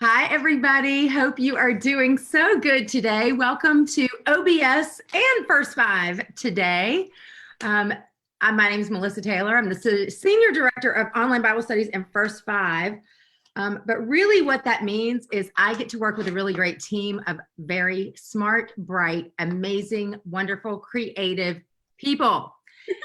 Hi, everybody. Hope you are doing so good today. Welcome to OBS and First Five today. My name is Melissa Taylor. I'm the Senior Director of Online Bible Studies and First Five. But really what that means is I get to work with a really great team of very smart, bright, amazing, wonderful, creative people.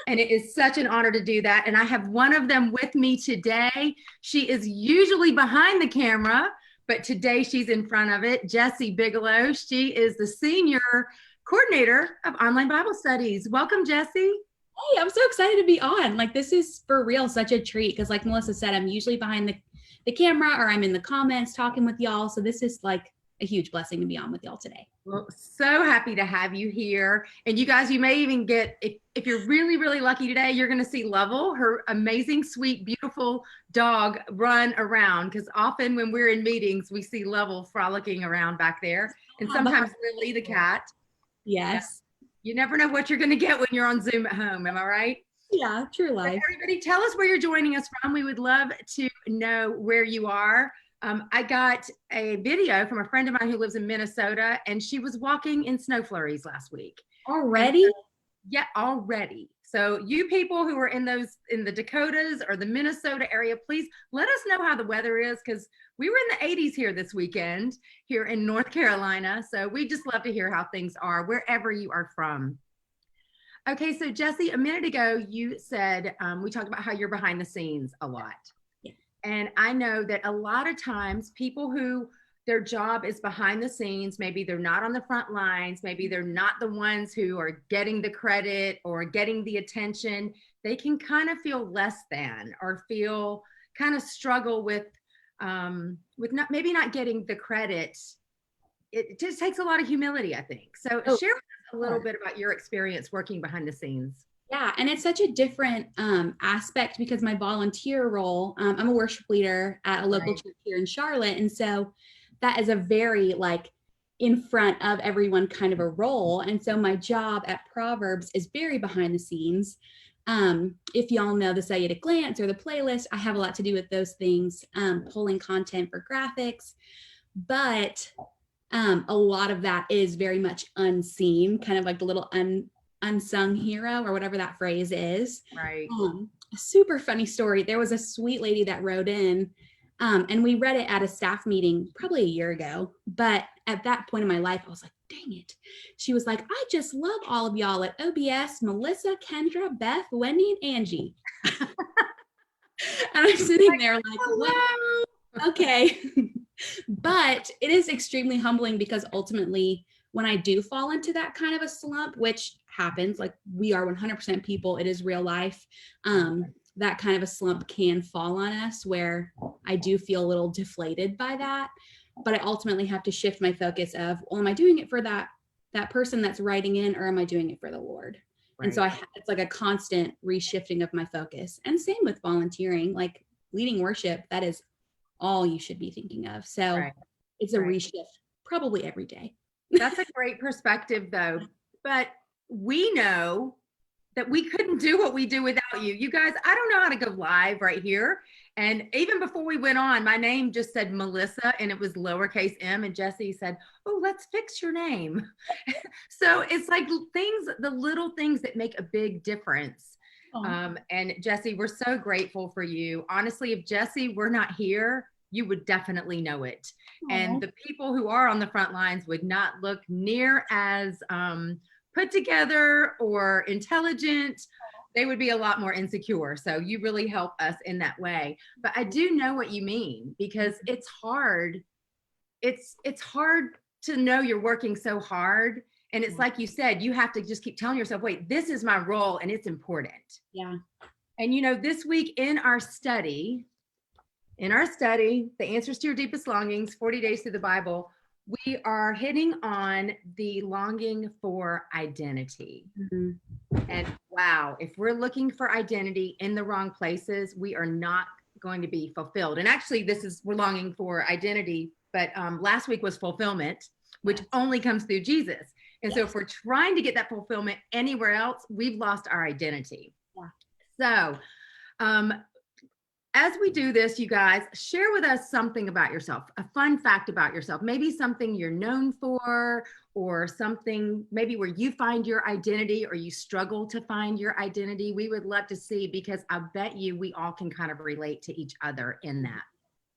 And it is such an honor to do that. And I have one of them with me today. She is usually behind the camera, but today she's in front of it. Jessie Bigelow. She is the Senior Coordinator of Online Bible Studies. Welcome, Jessie. Hey, I'm so excited to be on. This is for real such a treat because like Melissa said, I'm usually behind the camera or I'm in the comments talking with y'all. So this is like a huge blessing to be on with y'all today. Well, so happy to have you here. And you guys, you may even get, if you're really, really lucky today, you're going to see Lovell, her amazing, sweet, beautiful dog, run around. Because often when we're in meetings, we see Lovell frolicking around back there. And sometimes Lily, the cat. Yes. You never know what you're going to get when you're on Zoom at home. Am I right? Yeah, true life. Everybody, tell us where you're joining us from. We would love to know where you are. I got a video from a friend of mine who lives in Minnesota, and she was walking in snow flurries last week. Already? Yeah, already. So you people who are in the Dakotas or the Minnesota area, please let us know how the weather is, because we were in the 80s here this weekend here in North Carolina. So we just love to hear how things are wherever you are from. Okay, so Jessie, a minute ago you said, we talked about how you're behind the scenes a lot. And I know that a lot of times people who their job is behind the scenes, maybe they're not on the front lines, maybe they're not the ones who are getting the credit or getting the attention, they can kind of feel less than or feel kind of struggle with maybe not getting the credit. It just takes a lot of humility, I think. So share with us a little bit about your experience working behind the scenes. Yeah, and it's such a different aspect because my volunteer role, I'm a worship leader at a local church here in Charlotte. And so that is a very in front of everyone kind of a role. And so my job at Proverbs is very behind the scenes. If y'all know the Say It at a Glance or the playlist, I have a lot to do with those things, pulling content for graphics. But a lot of that is very much unseen, kind of like the little unsung hero or whatever that phrase is. Right. A super funny story. There was a sweet lady that wrote in and we read it at a staff meeting probably a year ago. But at that point in my life, I was like, dang it. She was like, I just love all of y'all at OBS, Melissa, Kendra, Beth, Wendy, and Angie. And I'm sitting there like, wow, okay. But it is extremely humbling because ultimately when I do fall into that kind of a slump, which happens, like we are 100% people, it is real life. That kind of a slump can fall on us where I do feel a little deflated by that. But I ultimately have to shift my focus of, well, am I doing it for that person that's writing in, or am I doing it for the Lord? Right. And so it's like a constant reshifting of my focus. And same with volunteering, like leading worship, that is all you should be thinking of. So it's a reshift probably every day. That's a great perspective though. But we know that we couldn't do what we do without you. You guys, I don't know how to go live right here. And even before we went on, my name just said Melissa and it was lowercase m, and Jessie said, oh, let's fix your name. So it's like the little things that make a big difference. And Jessie, we're so grateful for you. Honestly, if Jessie were not here, you would definitely know it. And the people who are on the front lines would not look near as put together or intelligent. They would be a lot more insecure. So you really help us in that way. But I do know what you mean, because it's hard. It's hard to know you're working so hard. And it's like you said, you have to just keep telling yourself, wait, this is my role and it's important. Yeah. And this week in our study, The Answers to Your Deepest Longings, 40 Days Through the Bible, we are hitting on the longing for identity. And wow, if we're looking for identity in the wrong places, we are not going to be fulfilled. And actually, we're longing for identity, but last week was fulfillment, which only comes through Jesus. And so if we're trying to get that fulfillment anywhere else, we've lost our identity. So as we do this, you guys, share with us something about yourself, a fun fact about yourself, maybe something you're known for, or something maybe where you find your identity or you struggle to find your identity. We would love to see, because I bet you we all can kind of relate to each other in that.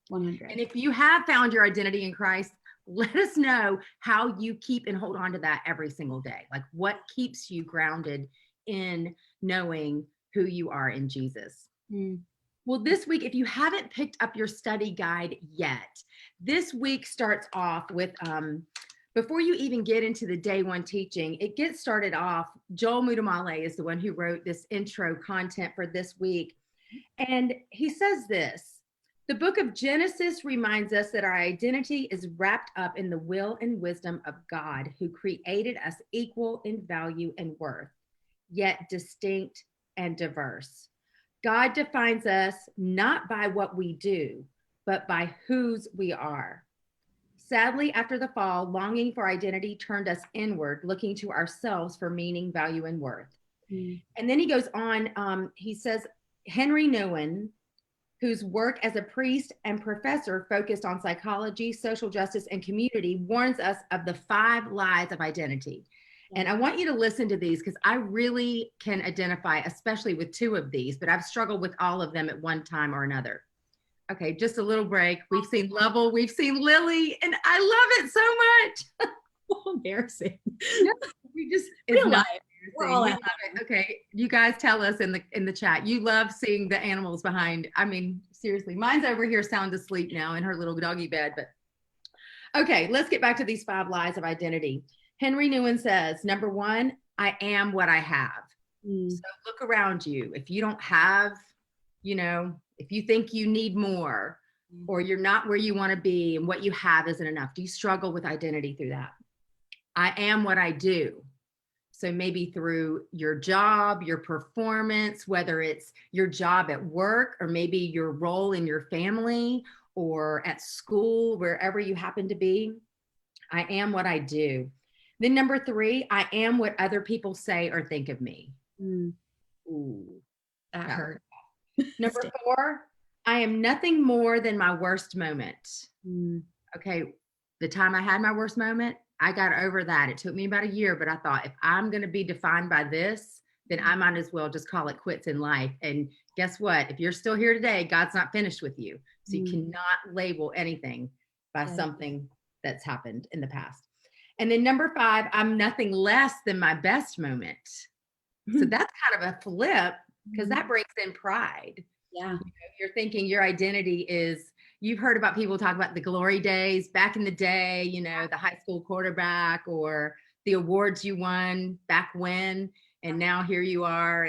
100. And if you have found your identity in Christ, let us know how you keep and hold on to that every single day. Like, what keeps you grounded in knowing who you are in Jesus. Well, this week, if you haven't picked up your study guide yet, this week starts off with, before you even get into the day one teaching, it gets started off. Joel Muddamalle is the one who wrote this intro content for this week. And he says this: the book of Genesis reminds us that our identity is wrapped up in the will and wisdom of God, who created us equal in value and worth, yet distinct and diverse. God defines us not by what we do, but by whose we are. Sadly, after the fall, longing for identity turned us inward, looking to ourselves for meaning, value, and worth. And then he goes on, he says, Henry Nouwen, whose work as a priest and professor focused on psychology, social justice, and community, warns us of the 5 lies of identity. And I want you to listen to these, because I really can identify, especially with 2 of these, but I've struggled with all of them at one time or another. Okay, just a little break. We've seen Lovell, we've seen Lily, and I love it so much. Embarrassing. No, it's Real not life. We're embarrassing. all We at love it. Okay, you guys tell us in the chat. You love seeing the animals behind. I mean, seriously, mine's over here sound asleep now in her little doggy bed. But okay, let's get back to these 5 lies of identity. Henry Nouwen says, number 1, I am what I have. So look around you. If you don't have, if you think you need more, or you're not where you want to be and what you have isn't enough, do you struggle with identity through that? I am what I do. So maybe through your job, your performance, whether it's your job at work, or maybe your role in your family or at school, wherever you happen to be. I am what I do. Then number 3, I am what other people say or think of me. Ooh, that hurt. Number 4, I am nothing more than my worst moment. Okay, the time I had my worst moment, I got over that. It took me about a year, but I thought, if I'm going to be defined by this, then I might as well just call it quits in life. And guess what? If you're still here today, God's not finished with you. So you cannot label anything by something that's happened in the past. And then number 5, I'm nothing less than my best moment. So that's kind of a flip, because that brings in pride. Yeah. You're thinking your identity is, you've heard about people talk about the glory days back in the day, the high school quarterback, or the awards you won back when, and now here you are,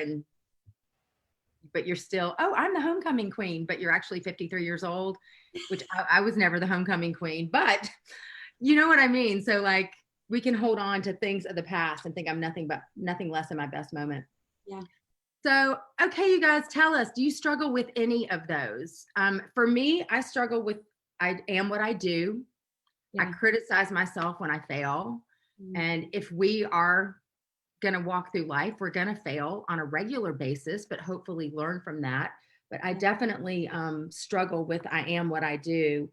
but you're still, oh, I'm the homecoming queen, but you're actually 53 years old, which I was never the homecoming queen, but you know what I mean? So like, we can hold on to things of the past and think I'm nothing less than my best moment. Yeah. So, okay, you guys, tell us, do you struggle with any of those? For me, I struggle with, I am what I do. I criticize myself when I fail. And if we are going to walk through life, we're going to fail on a regular basis, but hopefully learn from that. But I definitely struggle with, I am what I do.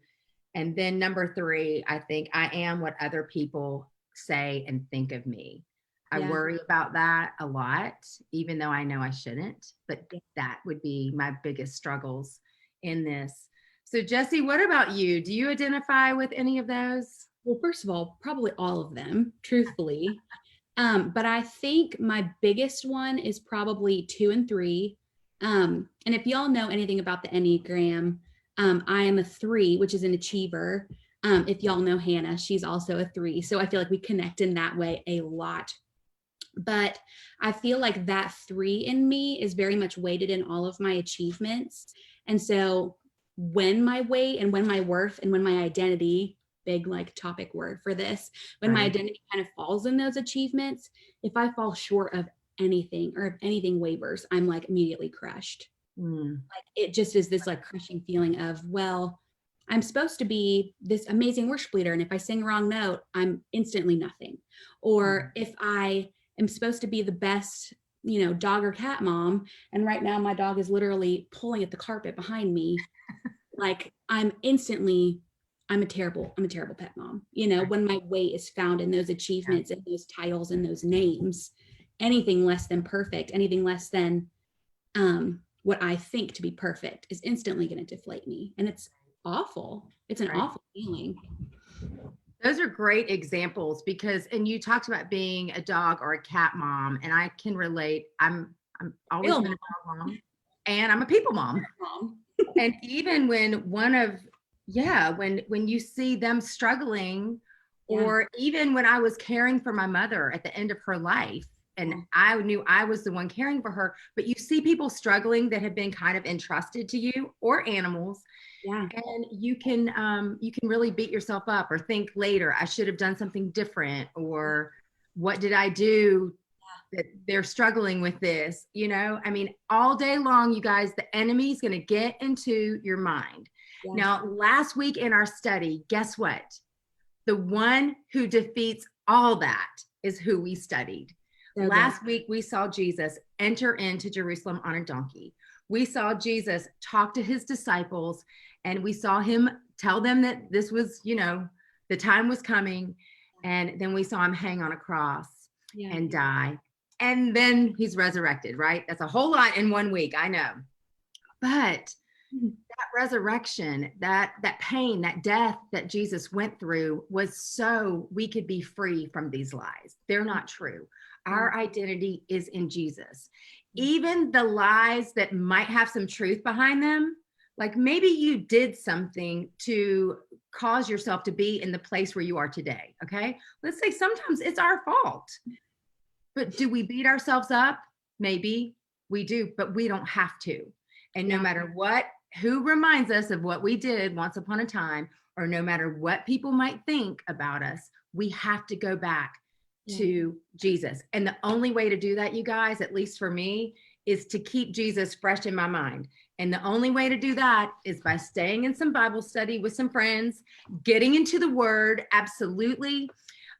And then number 3, I think I am what other people say and think of me. I worry about that a lot, even though I know I shouldn't, but that would be my biggest struggles in this. So Jessie, what about you? Do you identify with any of those? Well, first of all, probably all of them, truthfully. But I think my biggest one is probably 2 and 3. And if y'all know anything about the Enneagram, I am a 3, which is an achiever. If y'all know Hannah, she's also a 3. So I feel like we connect in that way a lot. But I feel like that 3 in me is very much weighted in all of my achievements. And so when my weight and when my worth and when my identity, big like topic word for this, when my identity kind of falls in those achievements, if I fall short of anything, or if anything wavers, I'm like immediately crushed. Like it just is this like crushing feeling of, well, I'm supposed to be this amazing worship leader, and if I sing a wrong note, I'm instantly nothing. Or if I am supposed to be the best dog or cat mom. And right now my dog is literally pulling at the carpet behind me. Like I'm a terrible pet mom. When my weight is found in those achievements and those titles and those names, anything less than perfect, anything less than what I think to be perfect is instantly going to deflate me. And it's awful. It's an awful feeling. Those are great examples because, and you talked about being a dog or a cat mom, and I can relate. I'm always been a dog mom, and I'm a people mom. And even when when you see them struggling, or even when I was caring for my mother at the end of her life, and I knew I was the one caring for her, but you see people struggling that have been kind of entrusted to you, or animals. Yeah. And you can really beat yourself up or think later, I should have done something different, or what did I do that they're struggling with this? I mean, all day long, you guys, the enemy's going to get into your mind. Yeah. Now, last week in our study, guess what? The one who defeats all that is who we studied. Okay. Last week, we saw Jesus enter into Jerusalem on a donkey. We saw Jesus talk to his disciples, and we saw him tell them that this was, the time was coming. And then we saw him hang on a cross and die. And then he's resurrected, right? That's a whole lot in 1 week, I know. But that resurrection, that pain, that death that Jesus went through was so we could be free from these lies. They're not true. Our identity is in Jesus. Even the lies that might have some truth behind them, like maybe you did something to cause yourself to be in the place where you are today, okay? Let's say sometimes it's our fault. But do we beat ourselves up? Maybe we do, but we don't have to. And no matter what, who reminds us of what we did once upon a time, or no matter what people might think about us, we have to go back to Jesus. And the only way to do that, you guys, at least for me, is to keep Jesus fresh in my mind. And the only way to do that is by staying in some Bible study with some friends, getting into the Word, absolutely.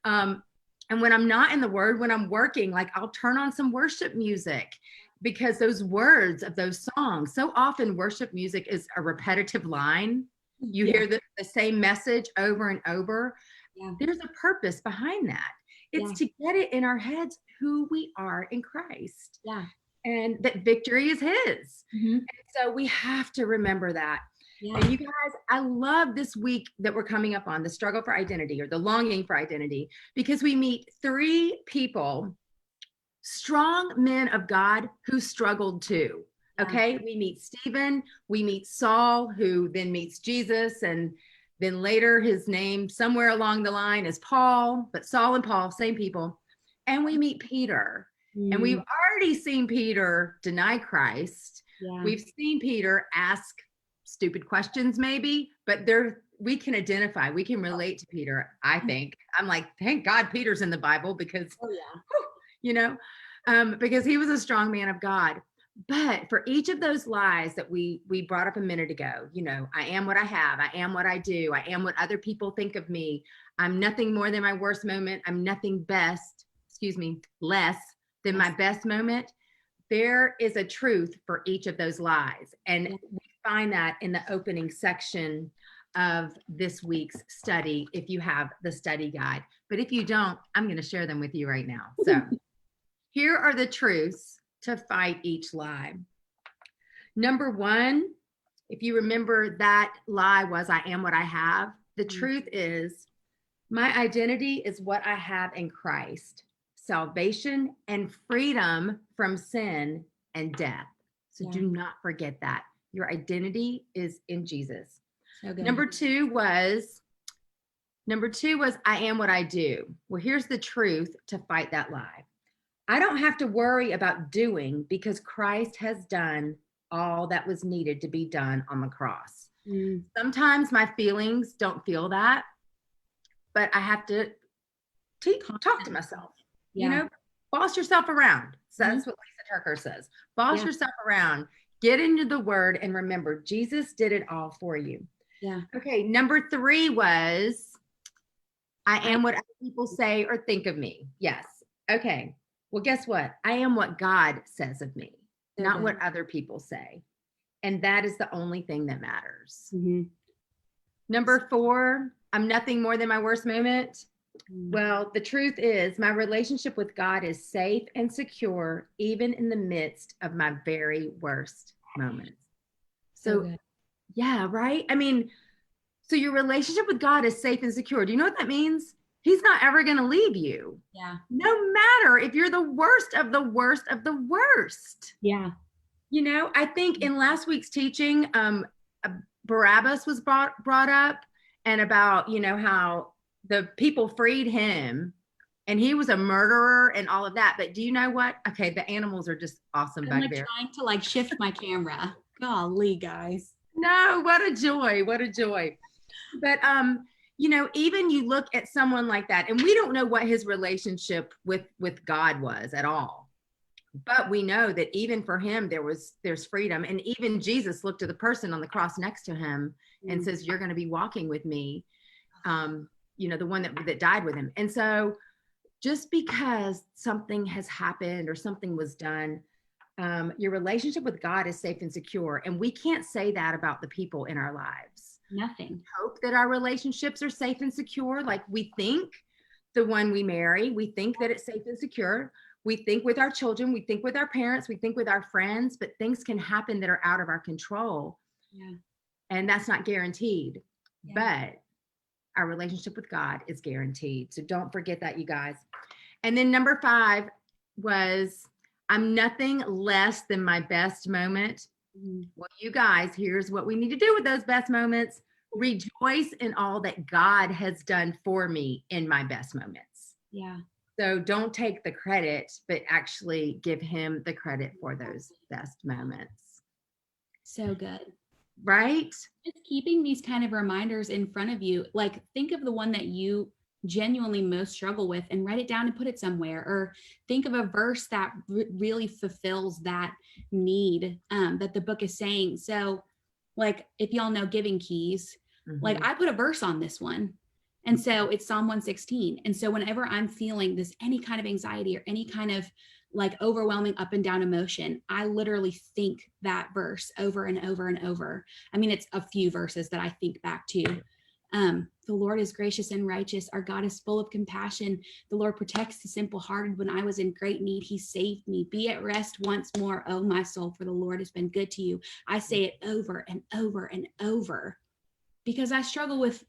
And when I'm not in the Word, when I'm working, like I'll turn on some worship music, because those words of those songs, so often worship music is a repetitive line. You hear the same message over and over. There's a purpose behind that. It's to get it in our heads who we are in Christ. And that victory is his. And so we have to remember that. And you guys, I love this week that we're coming up on, the struggle for identity, or the longing for identity, because we meet 3 people, strong men of God, who struggled too. Okay. We meet Stephen, we meet Saul, who then meets Jesus, and then later his name somewhere along the line is Paul, but Saul and Paul, same people. And we meet Peter. And we've already seen Peter deny Christ. We've seen Peter ask stupid questions maybe, but we can identify, we can relate to Peter, I think. I'm like, thank God Peter's in the Bible, because, because he was a strong man of God. But for each of those lies that we brought up a minute ago, I am what I have, I am what I do, I am what other people think of me, I'm nothing more than my worst moment, I'm nothing less than my best moment. There is a truth for each of those lies. And we find that in the opening section of this week's study, if you have the study guide. But if you don't, I'm going to share them with you right now. So here are the truths to fight each lie. Number 1, if you remember, that lie was, I am what I have. The truth is, my identity is what I have in Christ, salvation and freedom from sin and death. So do not forget that. Your identity is in Jesus. So Number two was, I am what I do. Well, here's the truth to fight that lie. I don't have to worry about doing, because Christ has done all that was needed to be done on the cross. Sometimes my feelings don't feel that, but I have to talk to myself. Boss yourself around. So that's what Lisa Turker says. Boss yourself around. Get into the Word and remember, Jesus did it all for you. Okay, number 3 was, I am what other people say or think of me. Yes. Okay. Well, guess what? I am what God says of me, So not good. what other people say. And that is the only thing that matters. Mhm. Number 4, I'm nothing more than my worst moment. Mm. Well, the truth is, my relationship with God is safe and secure, even in the midst of my very worst moments. So So, good. yeah, right? I mean, so your relationship with God is safe and secure. Do you know what that means? He's not ever going to leave you. Yeah. No matter if you're the worst of the worst of the worst. Yeah. You know, I think in last week's teaching, Barabbas was brought up, and about, you know, how the people freed him and he was a murderer and all of that. But do you know what? Okay, the animals are just awesome I'm back like there. trying to like shift my camera. Golly, guys. No, what a joy. What a joy. But you know, even you look at someone like that, and we don't know what his relationship with God was at all. But we know that even for him, there's freedom. And even Jesus looked to the person on the cross next to him and says, "You're going to be walking with me." You know, the one that died with him. And so just because something has happened or something was done, your relationship with God is safe and secure. And we can't say that about the people in our lives. Nothing. Hope that our relationships are safe and secure. Like we think the one we marry, we think that it's safe and secure. We think with our children, we think with our parents, we think with our friends, but things can happen that are out of our control. Yeah. And that's not guaranteed. Yeah. But our relationship with God is guaranteed. So don't forget that, you guys. And then number 5 was, I'm nothing less than my best moment. Well, you guys, here's what we need to do with those best moments. Rejoice in all that God has done for me in my best moments. Yeah. So don't take the credit, but actually give him the credit for those best moments. So good. Right? Just keeping these kind of reminders in front of you, like think of the one that you genuinely most struggle with and write it down and put it somewhere, or think of a verse that really fulfills that need that the book is saying. So like if y'all know giving keys, like I put a verse on this one. And so it's Psalm 116. And so whenever I'm feeling this, any kind of anxiety or any kind of like overwhelming up and down emotion, I literally think that verse over and over and over. I mean, it's a few verses that I think back to. The Lord is gracious and righteous. Our God is full of compassion. The Lord protects the simple hearted. When I was in great need, he saved me. Be at rest once more, oh my soul, for the Lord has been good to you. I say it over and over and over because I struggle with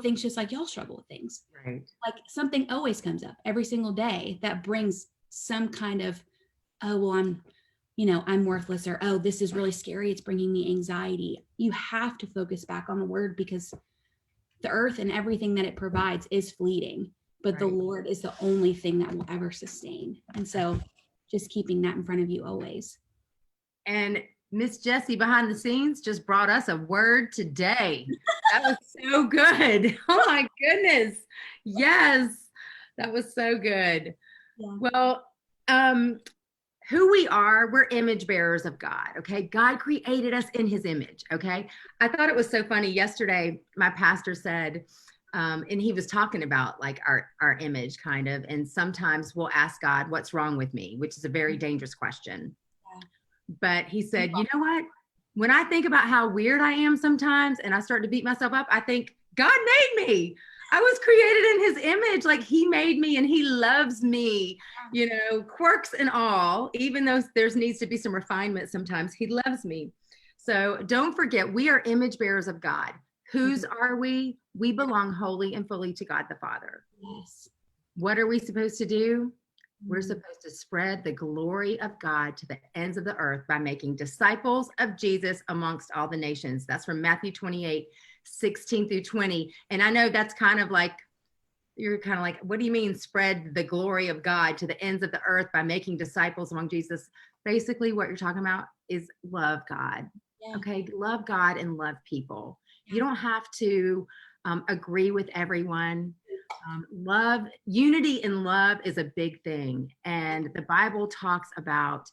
things just like y'all struggle with things. Right. Like something always comes up every single day that brings some kind of, oh, well, I'm worthless, or, oh, this is really scary. It's bringing me anxiety. You have to focus back on the word because the earth and everything that it provides is fleeting, but Right. the Lord is the only thing that will ever sustain. And so just keeping that in front of you always. And Miss Jessie behind the scenes just brought us a word today. That was so good. Oh my goodness. Yes, that was so good. Yeah. Well, who we are, we're image bearers of God. Okay. God created us in his image. Okay. I thought it was so funny. Yesterday, my pastor said, and he was talking about like our image kind of, and sometimes we'll ask God, what's wrong with me, which is a very dangerous question. Yeah. But he said, you know what? When I think about how weird I am sometimes and I start to beat myself up, I think God made me. I was created in his image. Like he made me and he loves me, you know, quirks and all, even though there needs to be some refinement sometimes, he loves me. So don't forget, we are image bearers of God. Whose are we? We belong wholly and fully to God the Father. Yes. What are we supposed to do? We're supposed to spread the glory of God to the ends of the earth by making disciples of Jesus amongst all the nations. That's from Matthew 28:16-20. And I know that's kind of like, you're kind of like, what do you mean spread the glory of God to the ends of the earth by making disciples among Jesus? Basically, what you're talking about is love God. Yeah. Okay, love God and love people. Yeah. You don't have to agree with everyone. Love, unity in love is a big thing. And the Bible talks about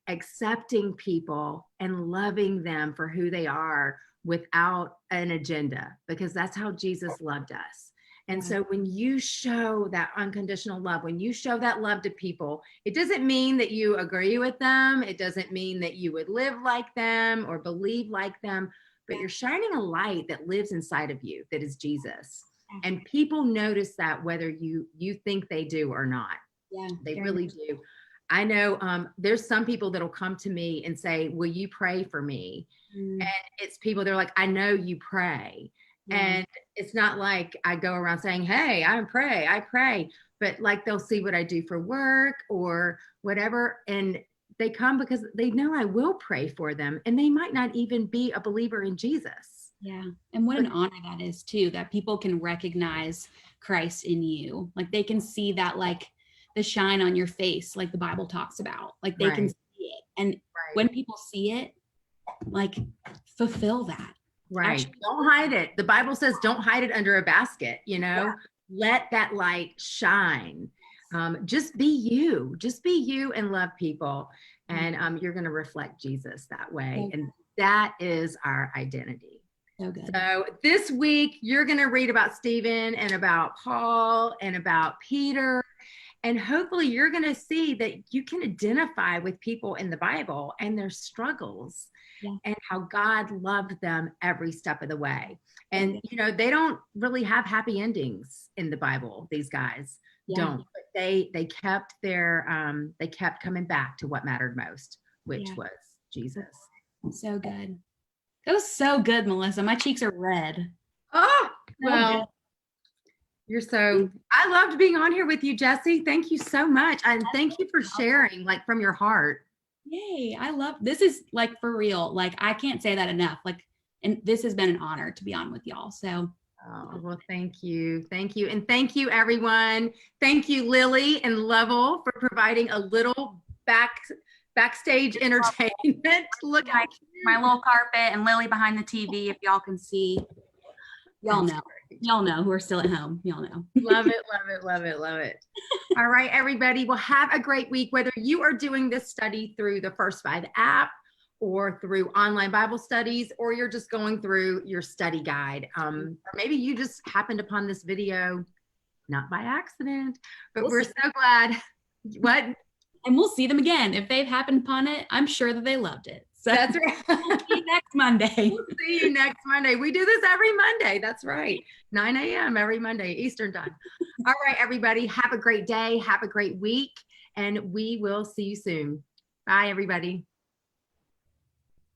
accepting people and loving them for who they are without an agenda, because that's how Jesus loved us. And so when you show that unconditional love, when you show that love to people, it doesn't mean that you agree with them. It doesn't mean that you would live like them or believe like them, but you're shining a light that lives inside of you, that is Jesus. And people notice that whether you think they do or not. Yeah, they really do. I know there's some people that'll come to me and say, will you pray for me? And it's people, they're like, I know you pray. And it's not like I go around saying, hey, I pray, but like they'll see what I do for work or whatever. And they come because they know I will pray for them. And they might not even be a believer in Jesus. Yeah. And what an honor that is too, that people can recognize Christ in you. Like they can see that, like the shine on your face, like the Bible talks about, like they can see it. And when people see it, like fulfill that. Right. Actually, don't hide it. The Bible says don't hide it under a basket, let that light shine. Just be you and love people. And you're going to reflect Jesus that way. And that is our identity. So good. So this week, you're going to read about Stephen and about Paul and about Peter. And hopefully you're going to see that you can identify with people in the Bible and their struggles. And how God loved them every step of the way. And, they don't really have happy endings in the Bible. These guys don't, but they kept they kept coming back to what mattered most, which was Jesus. So good. That was so good, Melissa. My cheeks are red. Oh, well, I loved being on here with you, Jessie. Thank you so much. And thank you for sharing, like, from your heart. Yay. I love, this is like for real. Like, I can't say that enough. Like, and this has been an honor to be on with y'all. So. Oh, well, thank you. Thank you. And thank you, everyone. Thank you, Lily and Level, for providing a little backstage entertainment. Look at my little carpet and Lily behind the TV. If y'all can see, y'all know who are still at home. Y'all know. Love it, love it, love it, love it. All right, everybody. Well, have a great week. Whether you are doing this study through the First 5 app or through online Bible studies, or you're just going through your study guide, or maybe you just happened upon this video, not by accident, but we're so glad. What? And we'll see them again. If they've happened upon it, I'm sure that they loved it. So that's right. We'll see you next Monday. We'll see you next Monday. We do this every Monday. That's right. 9 a.m. every Monday, Eastern time. All right, everybody. Have a great day. Have a great week. And we will see you soon. Bye, everybody.